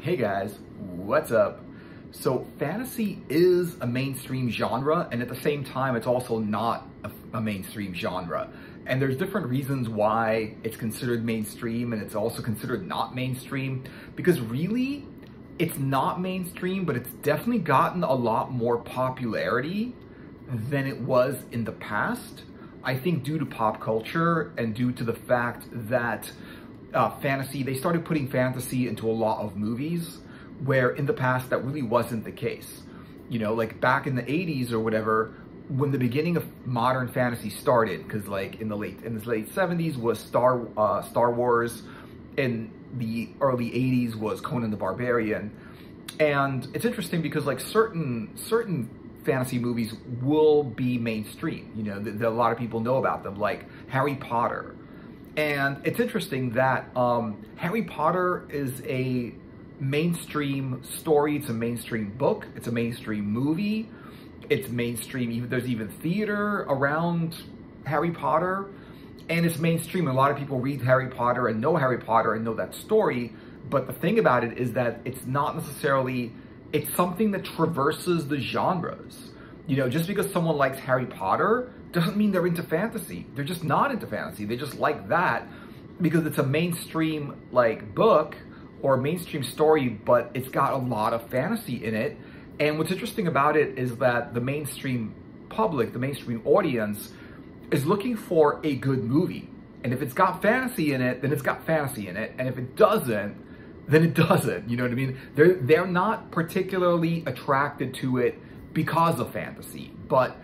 Hey guys, what's up? So fantasy is a mainstream genre, and at the same time it's also not a mainstream genre. And there's different reasons why it's considered mainstream and it's also considered not mainstream, because really it's not mainstream, but it's definitely gotten a lot more popularity than it was in the past. I think due to pop culture and due to the fact that they started putting fantasy into a lot of movies, where in the past that really wasn't the case. You know, like back in the 80s or whatever, when the beginning of modern fantasy started, because like in the late 70s was Star Wars, in the early 80s was Conan the Barbarian. And it's interesting because like certain fantasy movies will be mainstream, you know, that a lot of people know about them, like Harry Potter. And it's interesting that Harry Potter is a mainstream story, it's a mainstream book, it's a mainstream movie, it's mainstream, there's even theater around Harry Potter, and it's mainstream. A lot of people read Harry Potter and know that story, but the thing about it is that it's not necessarily, it's something that traverses the genres. You know, just because someone likes Harry Potter doesn't mean they're into fantasy. They're just not into fantasy. They just like that because it's a mainstream like book or a mainstream story, but it's got a lot of fantasy in it. And what's interesting about it is that the mainstream public, the mainstream audience, is looking for a good movie. And if it's got fantasy in it, then it's got fantasy in it. And if it doesn't, then it doesn't. You know what I mean? They're not particularly attracted to it because of fantasy. But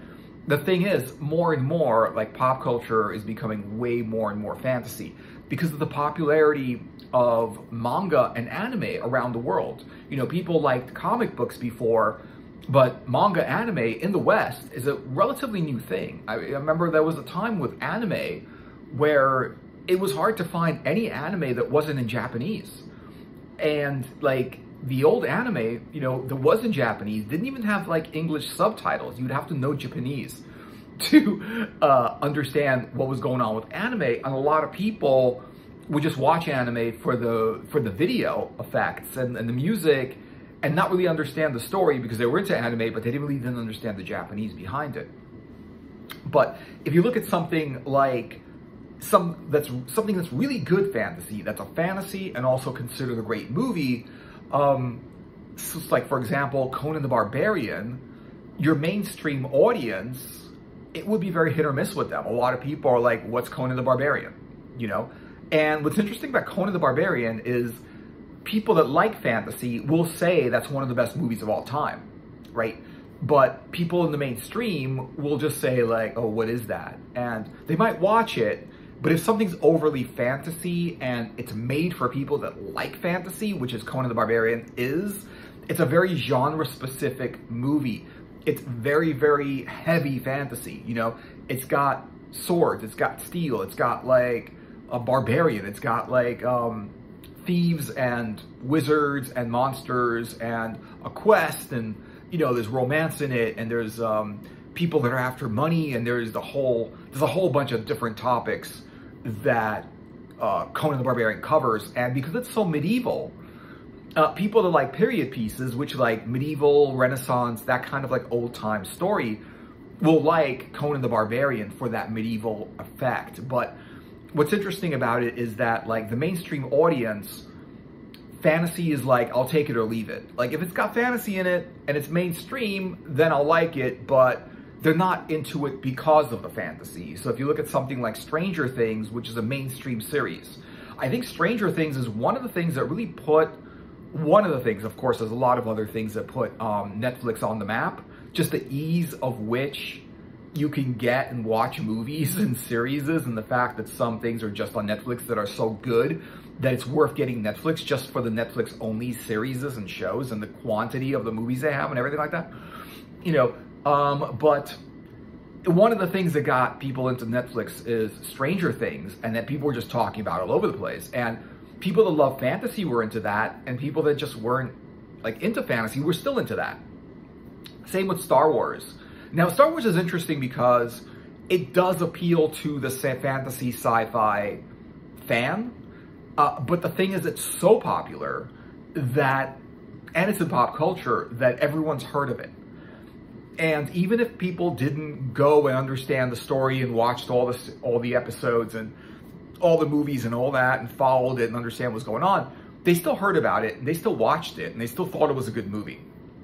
the thing is, more and more, like pop culture is becoming way more and more fantasy because of the popularity of manga and anime around the world. You know, people liked comic books before, but manga anime in the West is a relatively new thing. I remember there was a time with anime where it was hard to find any anime that wasn't in Japanese. And like the old anime, you know, that was in Japanese didn't even have like English subtitles. You'd have to know Japanese to understand what was going on with anime. And a lot of people would just watch anime for the video effects and the music and not really understand the story because they were into anime, but they really didn't understand the Japanese behind it. But if you look at something like something that's really good fantasy, that's a fantasy and also considered a great movie, so like for example, Conan the Barbarian, your mainstream audience, it would be very hit or miss with them. A lot of people are like, what's Conan the Barbarian? You know? And what's interesting about Conan the Barbarian is people that like fantasy will say that's one of the best movies of all time, right? But people in the mainstream will just say like, oh, what is that? And they might watch it, but if something's overly fantasy and it's made for people that like fantasy, which is Conan the Barbarian is, it's a very genre-specific movie. It's very, very heavy fantasy, you know? It's got swords, it's got steel, it's got like a barbarian, it's got like thieves and wizards and monsters and a quest, and you know, there's romance in it, and there's people that are after money, and there's a whole bunch of different topics that Conan the Barbarian covers. And because it's so medieval, people that like period pieces, which like medieval, Renaissance, that kind of like old time story, will like Conan the Barbarian for that medieval effect. But what's interesting about it is that like the mainstream audience, fantasy is like, I'll take it or leave it. Like if it's got fantasy in it and it's mainstream, then I'll like it, but they're not into it because of the fantasy. So if you look at something like Stranger Things, which is a mainstream series, I think Stranger Things is one of the things that really put, of course, there's a lot of other things that put Netflix on the map, just the ease of which you can get and watch movies and series, and the fact that some things are just on Netflix that are so good that it's worth getting Netflix just for the Netflix only series and shows and the quantity of the movies they have and everything like that. You know, but one of the things that got people into Netflix is Stranger Things, and that people were just talking about all over the place. And people that love fantasy were into that, and people that just weren't like into fantasy were still into that. Same with Star Wars. Now, Star Wars is interesting because it does appeal to the fantasy sci-fi fan, but the thing is, it's so popular that, and it's in pop culture, that everyone's heard of it. And even if people didn't go and understand the story and watched all the episodes and all the movies and all that and followed it and understand what's going on, they still heard about it and they still watched it and they still thought it was a good movie,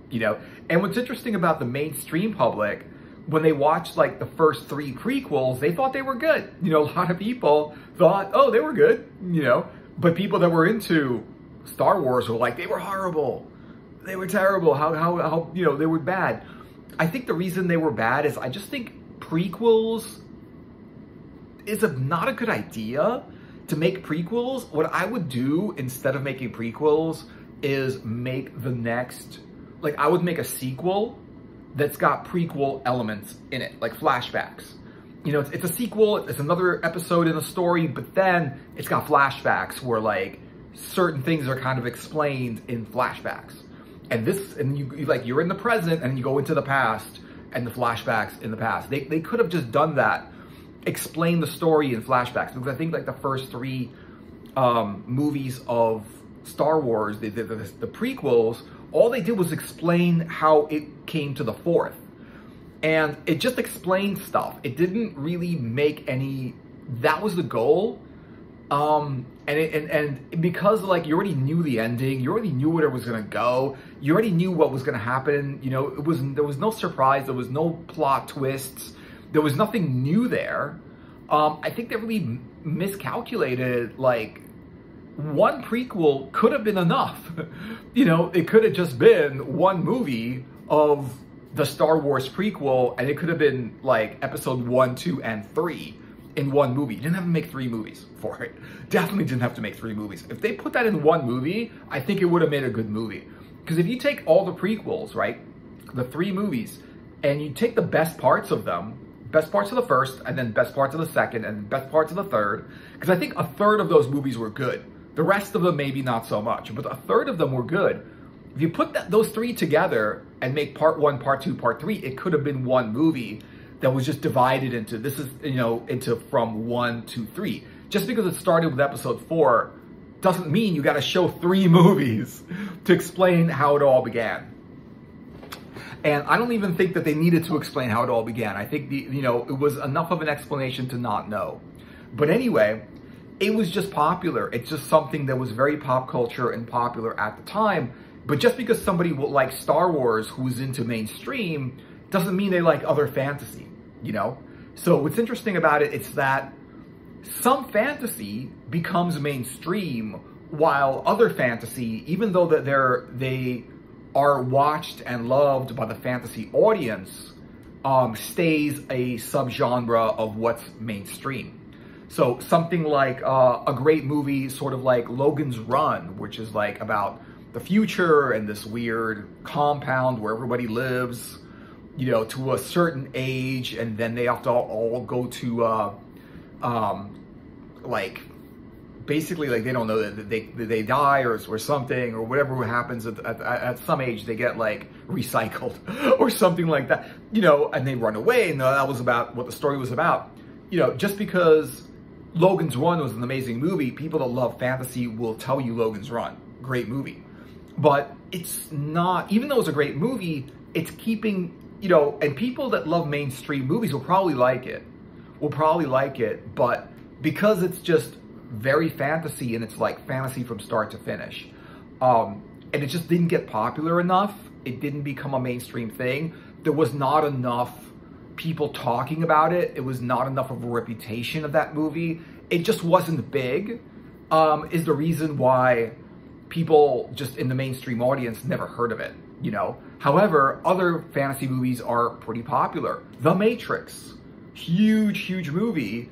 you know? And what's interesting about the mainstream public, when they watched like the first 3 prequels, they thought they were good. You know, a lot of people thought, oh, they were good, you know? But people that were into Star Wars were like, they were horrible. They were terrible. How you know, they were bad. I think the reason they were bad is I just think prequels is not a good idea to make prequels. What I would do instead of making prequels is make the next, like I would make a sequel that's got prequel elements in it, like flashbacks. You know, it's a sequel, it's another episode in a story, but then it's got flashbacks where like certain things are kind of explained in flashbacks. And you're in the present and you go into the past and the flashbacks in the past. They could have just done that, explain the story in flashbacks, because I think like the first 3 movies of Star Wars, the prequels, all they did was explain how it came to the 4th. And it just explained stuff. It didn't really make any, that was the goal. And because like you already knew the ending, you already knew where it was gonna go, you already knew what was gonna happen, you know, there was no surprise, there was no plot twists, there was nothing new there. I think they really miscalculated, like, one prequel could have been enough. You know, it could have just been one movie of the Star Wars prequel, and it could have been like episode 1, 2, and 3 in one movie. You didn't have to make 3 movies for it. Definitely didn't have to make 3 movies. If they put that in one movie, I think it would have made a good movie. Because if you take all the prequels, right, the 3 movies, and you take the best parts of them, best parts of the first, and then best parts of the second, and best parts of the third, because I think a third of those movies were good. The rest of them maybe not so much, but a third of them were good. If you put those 3 together and make part 1, part 2, part 3, it could have been one movie that was just divided into, this is, you know, into from 1 to 3. Just because it started with episode 4 doesn't mean you got to show 3 movies to explain how it all began. And I don't even think that they needed to explain how it all began. I think you know, it was enough of an explanation to not know. But anyway, it was just popular. It's just something that was very pop culture and popular at the time. But just because somebody will like Star Wars who's into mainstream doesn't mean they like other fantasy, you know? So what's interesting about it is that some fantasy becomes mainstream while other fantasy, even though that they are watched and loved by the fantasy audience, stays a subgenre of what's mainstream. So something like a great movie, sort of like Logan's Run, which is like about the future and this weird compound where everybody lives, you know, to a certain age, and then they have to all go to, like, basically, like, they don't know that they die or something, or whatever happens at some age, they get, like, recycled or something like that, you know, and they run away, and that was about what the story was about. You know, just because Logan's Run was an amazing movie, people that love fantasy will tell you Logan's Run, great movie. But it's not, even though it's a great movie, it's keeping, you know, and people that love mainstream movies will probably like it, but because it's just very fantasy, and it's like fantasy from start to finish, and it just didn't get popular enough, it didn't become a mainstream thing, there was not enough people talking about it, it was not enough of a reputation of that movie, it just wasn't big, is the reason why people just in the mainstream audience never heard of it, you know? However, other fantasy movies are pretty popular. The Matrix, huge movie,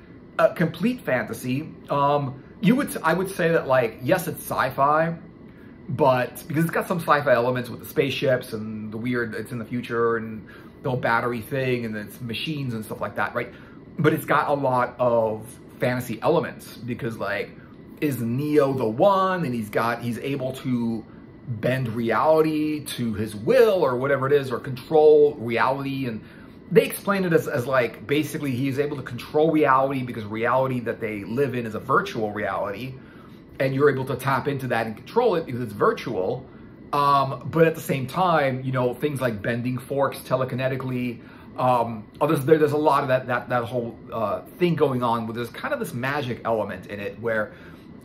complete fantasy. I would say that, like, yes, it's sci-fi, but because it's got some sci-fi elements with the spaceships and the weird, it's in the future, and the whole battery thing, and it's machines and stuff like that, right? But it's got a lot of fantasy elements because, like, is Neo the one, and he's able to bend reality to his will or whatever it is, or control reality, and they explain it as like, basically he's able to control reality because reality that they live in is a virtual reality, and you're able to tap into that and control it because it's virtual. But at the same time, you know, things like bending forks telekinetically, there's a lot of that whole thing going on where there's kind of this magic element in it where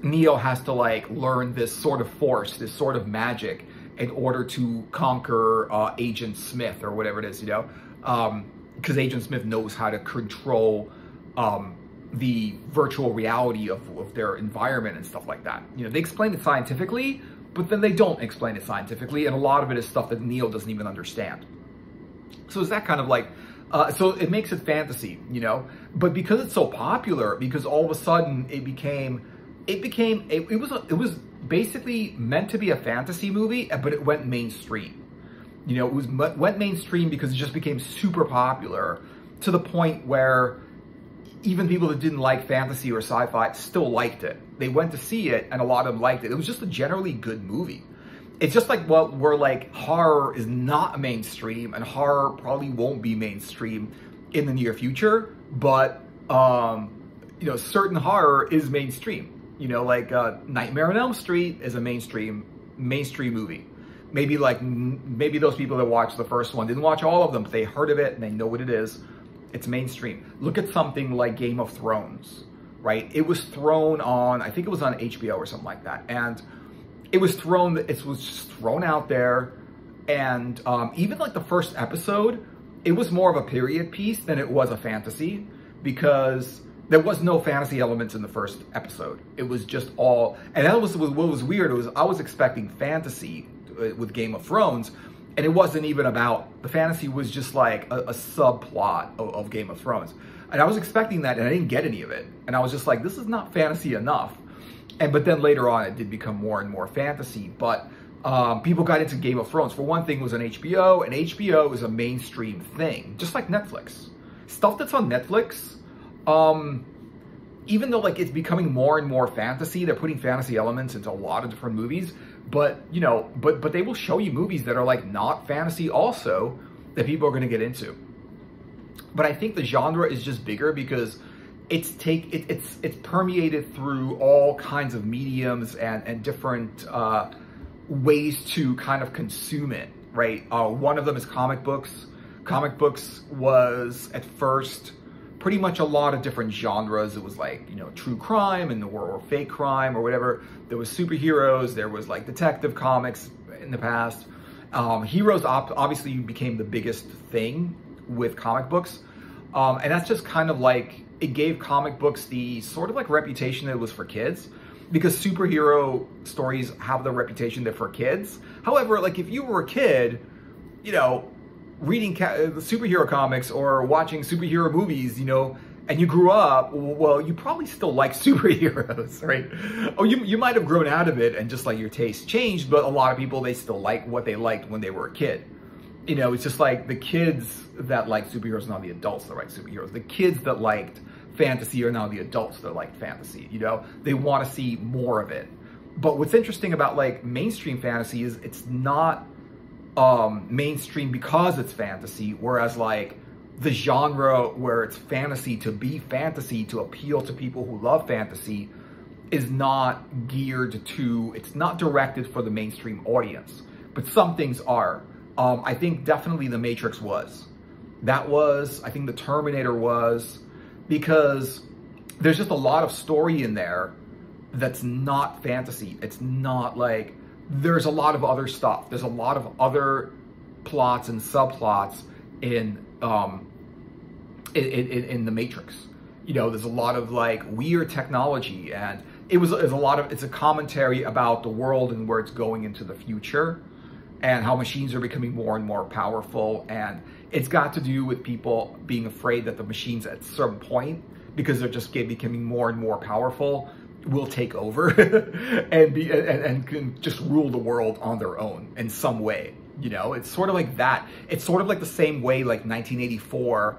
Neo has to like learn this sort of force, this sort of magic in order to conquer Agent Smith or whatever it is, you know, because Agent Smith knows how to control the virtual reality of their environment and stuff like that. You know, they explain it scientifically, but then they don't explain it scientifically, and a lot of it is stuff that Neo doesn't even understand. So it's that kind of like, so it makes it fantasy, you know, but because it's so popular, because all of a sudden it was basically meant to be a fantasy movie, but it went mainstream. You know, it went mainstream because it just became super popular to the point where even people that didn't like fantasy or sci-fi still liked it. They went to see it, and a lot of them liked it. It was just a generally good movie. It's just like, well, we're like, horror is not mainstream, and horror probably won't be mainstream in the near future, but, you know, certain horror is mainstream. You know, like Nightmare on Elm Street is a mainstream movie. Maybe those people that watched the first one didn't watch all of them, but they heard of it and they know what it is. It's mainstream. Look at something like Game of Thrones, right? It was thrown on, I think it was on HBO or something like that. And it was just thrown out there. And even like the first episode, it was more of a period piece than it was a fantasy, because there was no fantasy elements in the first episode. It was just all, and that was what was weird. It was, I was expecting fantasy with Game of Thrones, and it wasn't even about, the fantasy was just like a subplot of Game of Thrones. And I was expecting that, and I didn't get any of it. And I was just like, this is not fantasy enough. But then later on, it did become more and more fantasy. But people got into Game of Thrones. For one thing, it was on HBO, and HBO is a mainstream thing, just like Netflix. Stuff that's on Netflix, even though like it's becoming more and more fantasy, they're putting fantasy elements into a lot of different movies. But, you know, but they will show you movies that are like not fantasy also that people are going to get into. But I think the genre is just bigger because it's permeated through all kinds of mediums and different ways to kind of consume it, right? One of them is comic books. Comic books was at first pretty much a lot of different genres. It was like, you know, true crime or fake crime or whatever. There was superheroes. There was like detective comics in the past. Heroes obviously became the biggest thing with comic books. And that's just kind of like, it gave comic books the sort of like reputation that it was for kids, because superhero stories have the reputation they're for kids. However, like if you were a kid, you know, reading superhero comics or watching superhero movies, you know, and you grew up, well, you probably still like superheroes, right? Oh, you might have grown out of it and just like your taste changed, but a lot of people, they still like what they liked when they were a kid. You know, it's just like the kids that like superheroes are now the adults that like superheroes. The kids that liked fantasy are now the adults that like fantasy, you know? They want to see more of it. But what's interesting about like mainstream fantasy is it's not mainstream because it's fantasy, whereas like the genre where it's fantasy to be fantasy to appeal to people who love fantasy is not geared to, it's not directed for the mainstream audience, but some things are. I think definitely The Matrix was. That was, I think the Terminator was, because there's just a lot of story in there that's not fantasy. It's not like, there's a lot of other stuff. There's a lot of other plots and subplots in The Matrix. You know, there's a lot of like weird technology, and it's a commentary about the world and where it's going into the future, and how machines are becoming more and more powerful. And it's got to do with people being afraid that the machines at some point, because they're just becoming more and more powerful, will take over and can just rule the world on their own in some way. You know, it's sort of like that. It's sort of like the same way like 1984,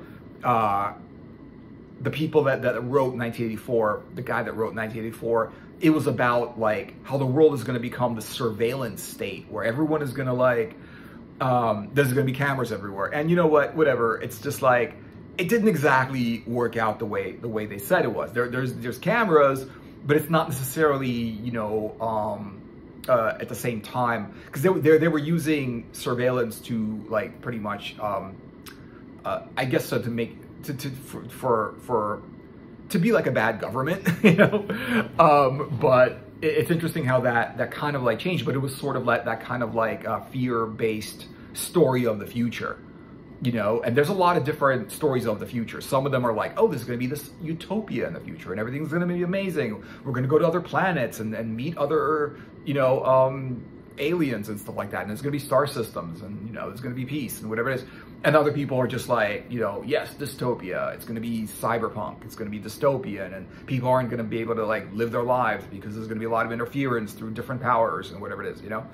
the people that wrote 1984, the guy that wrote 1984, it was about like how the world is going to become the surveillance state where everyone is going to like, there's going to be cameras everywhere. And you know what, whatever. It's just like, it didn't exactly work out the way they said it was. There's cameras, but it's not necessarily, you know, at the same time, because they were using surveillance to like pretty much, I guess, so to make to be like a bad government, you know. But it's interesting how that kind of like changed, but it was sort of like that kind of like fear-based story of the future. You know, and there's a lot of different stories of the future. Some of them are like, oh, this is going to be this utopia in the future and everything's going to be amazing. We're going to go to other planets and meet other, you know, aliens and stuff like that. And there's going to be star systems and, you know, there's going to be peace and whatever it is. And other people are just like, you know, yes, dystopia. It's going to be cyberpunk. It's going to be dystopian. And people aren't going to be able to like live their lives because there's going to be a lot of interference through different powers and whatever it is, you know.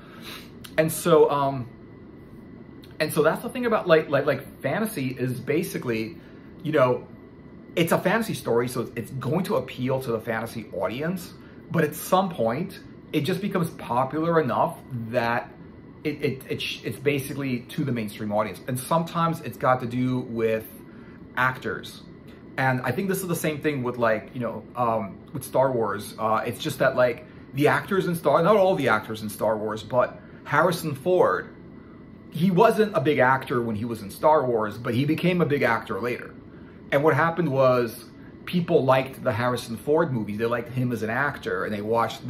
And so, that's the thing about like fantasy is basically, you know, it's a fantasy story, so it's going to appeal to the fantasy audience, but at some point it just becomes popular enough that it's basically to the mainstream audience. And sometimes it's got to do with actors. And I think this is the same thing with like, you know, with Star Wars. It's just that like the actors in not all the actors in Star Wars, but Harrison Ford, he wasn't a big actor when he was in Star Wars, but he became a big actor later. And what happened was people liked the Harrison Ford movies. They liked him as an actor, and they watched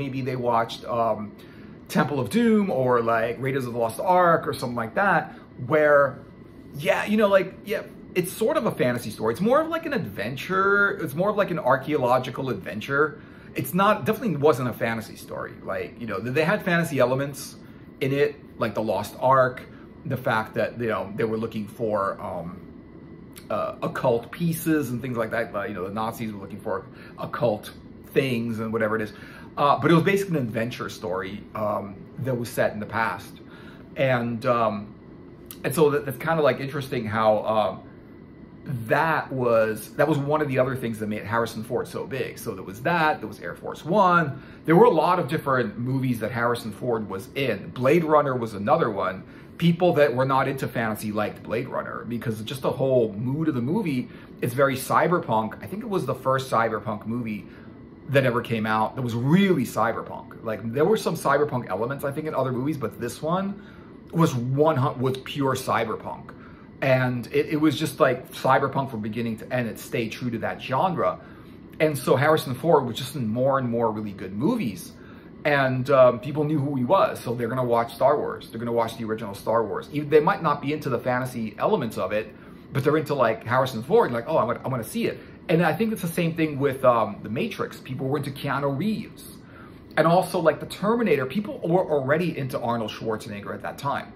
Temple of Doom or like Raiders of the Lost Ark or something like that, where, yeah, you know, like, yeah, it's sort of a fantasy story. It's more of like an adventure. It's more of like an archaeological adventure. It's not, definitely wasn't a fantasy story. Like, you know, they had fantasy elements in it, like the Lost Ark, the fact that, you know, they were looking for occult pieces and things like that. You know, the Nazis were looking for occult things and whatever it is. But it was basically an adventure story that was set in the past. And so that's kind of like interesting how that was one of the other things that made Harrison Ford so big. So there was Air Force One. There were a lot of different movies that Harrison Ford was in. Blade Runner was another one. People that were not into fantasy liked Blade Runner because just the whole mood of the movie is very cyberpunk. I think it was the first cyberpunk movie that ever came out that was really cyberpunk. Like, there were some cyberpunk elements, I think, in other movies, but this one was pure cyberpunk. And it was just like cyberpunk from beginning to end. It stayed true to that genre. And so Harrison Ford was just in more and more really good movies. And people knew who he was, so they're going to watch Star Wars. They're going to watch the original Star Wars. They might not be into the fantasy elements of it, but they're into like Harrison Ford, like, oh, I want to see it. And I think it's the same thing with The Matrix. People were into Keanu Reeves. And also like the Terminator, people were already into Arnold Schwarzenegger at that time,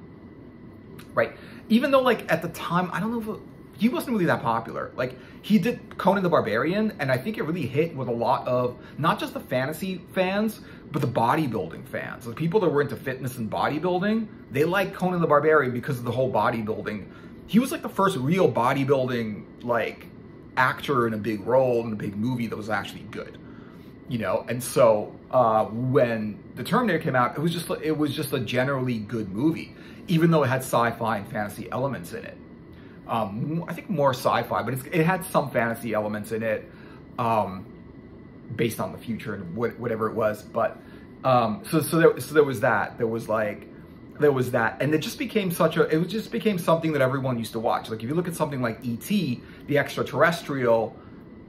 right? Even though like at the time, I don't know if he wasn't really that popular. Like, he did Conan the Barbarian, and I think it really hit with a lot of, not just the fantasy fans, but the bodybuilding fans. The people that were into fitness and bodybuilding, they liked Conan the Barbarian because of the whole bodybuilding. He was like the first real bodybuilding, like, actor in a big role in a big movie that was actually good, you know? And so when the Terminator came out, it was just a generally good movie, even though it had sci-fi and fantasy elements in it. I think more sci-fi, but it had some fantasy elements in it, based on the future and whatever it was. But so there was that. There was that, and it just became something that everyone used to watch. Like, if you look at something like E.T., the Extraterrestrial,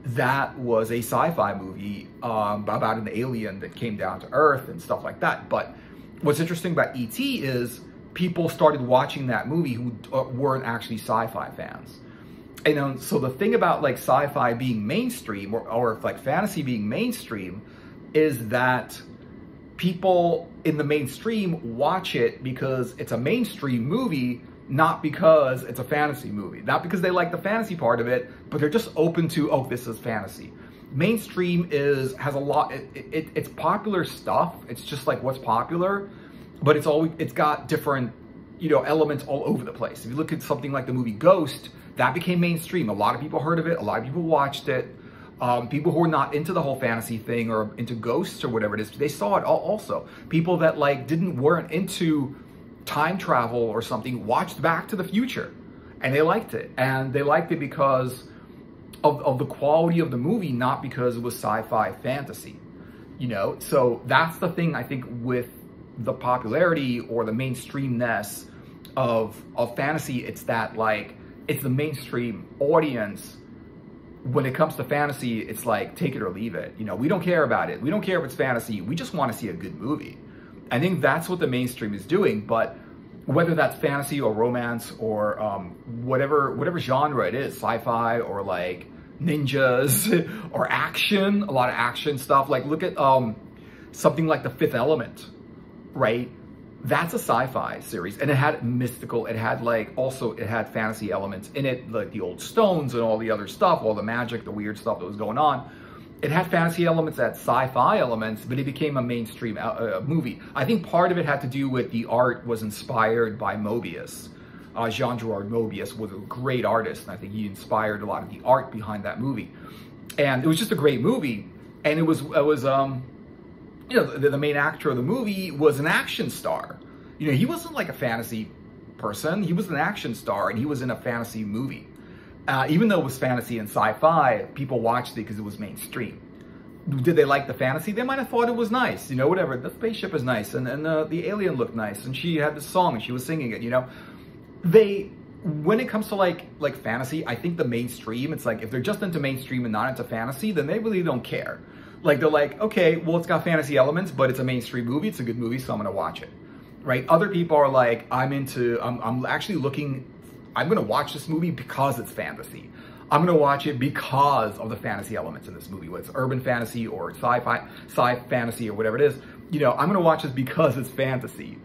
that was a sci-fi movie about an alien that came down to Earth and stuff like that. But what's interesting about E.T. is people started watching that movie who weren't actually sci-fi fans. And so the thing about like sci-fi being mainstream or like fantasy being mainstream is that people in the mainstream watch it because it's a mainstream movie, not because it's a fantasy movie. Not because they like the fantasy part of it, but they're just open to, oh, this is fantasy. Mainstream has a lot, it's popular stuff. It's just like what's popular, but it's got different, you know, elements all over the place. If you look at something like the movie Ghost, that became mainstream. A lot of people heard of it. A lot of people watched it. People who are not into the whole fantasy thing or into ghosts or whatever it is, they saw it also. People that like weren't into time travel or something watched Back to the Future, and they liked it. And they liked it because of the quality of the movie, not because it was sci-fi fantasy. you know? So that's the thing, I think, with the popularity or the mainstreamness of fantasy. It's that, like, it's the mainstream audience. When it comes to fantasy, it's like, take it or leave it. You know, we don't care about it. We don't care if it's fantasy. We just want to see a good movie. I think that's what the mainstream is doing. But whether that's fantasy or romance or whatever genre it is, sci-fi or like ninjas or action, a lot of action stuff. Like, look at something like The Fifth Element, right? That's a sci-fi series, and it had mystical, it had like, also it had fantasy elements in it, like the old stones and all the other stuff, all the magic, the weird stuff that was going on. It had fantasy elements, it had sci-fi elements, but it became a mainstream movie. I think part of it had to do with the art was inspired by Moebius. Jean-Gerard Moebius was a great artist, and I think he inspired a lot of the art behind that movie. And it was just a great movie, and it was you know, the main actor of the movie was an action star. You know, he wasn't like a fantasy person. He was an action star, and he was in a fantasy movie. Even though it was fantasy and sci-fi, people watched it because it was mainstream. Did they like the fantasy? They might have thought it was nice, you know, whatever. The spaceship is nice, and the alien looked nice, and she had this song, and she was singing it, you know. When it comes to like fantasy, I think the mainstream, it's like, if they're just into mainstream and not into fantasy, then they really don't care. Like, they're like, okay, well, it's got fantasy elements, but it's a mainstream movie. It's a good movie, so I'm going to watch it, right? Other people are like, I'm actually looking, I'm going to watch this movie because it's fantasy. I'm going to watch it because of the fantasy elements in this movie, whether it's urban fantasy or sci-fi, fantasy or whatever it is. You know, I'm going to watch this because it's fantasy.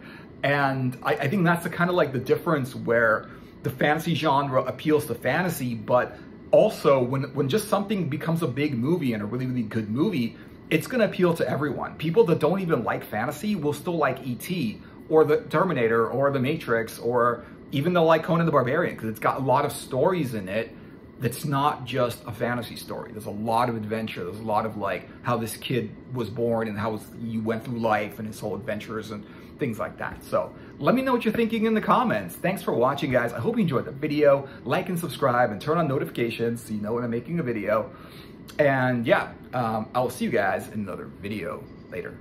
And I think that's the kind of like the difference where the fantasy genre appeals to fantasy, but also, when just something becomes a big movie and a really, really good movie, it's going to appeal to everyone. People that don't even like fantasy will still like E.T. or the Terminator or the Matrix, or even they'll like Conan the Barbarian, because it's got a lot of stories in it that's not just a fantasy story. There's a lot of adventure. There's a lot of like how this kid was born and how you went through life and his whole adventures and things like that. So let me know what you're thinking in the comments. Thanks for watching, guys. I hope you enjoyed the video. Like and subscribe and turn on notifications so you know when I'm making a video. And yeah, I'll see you guys in another video later.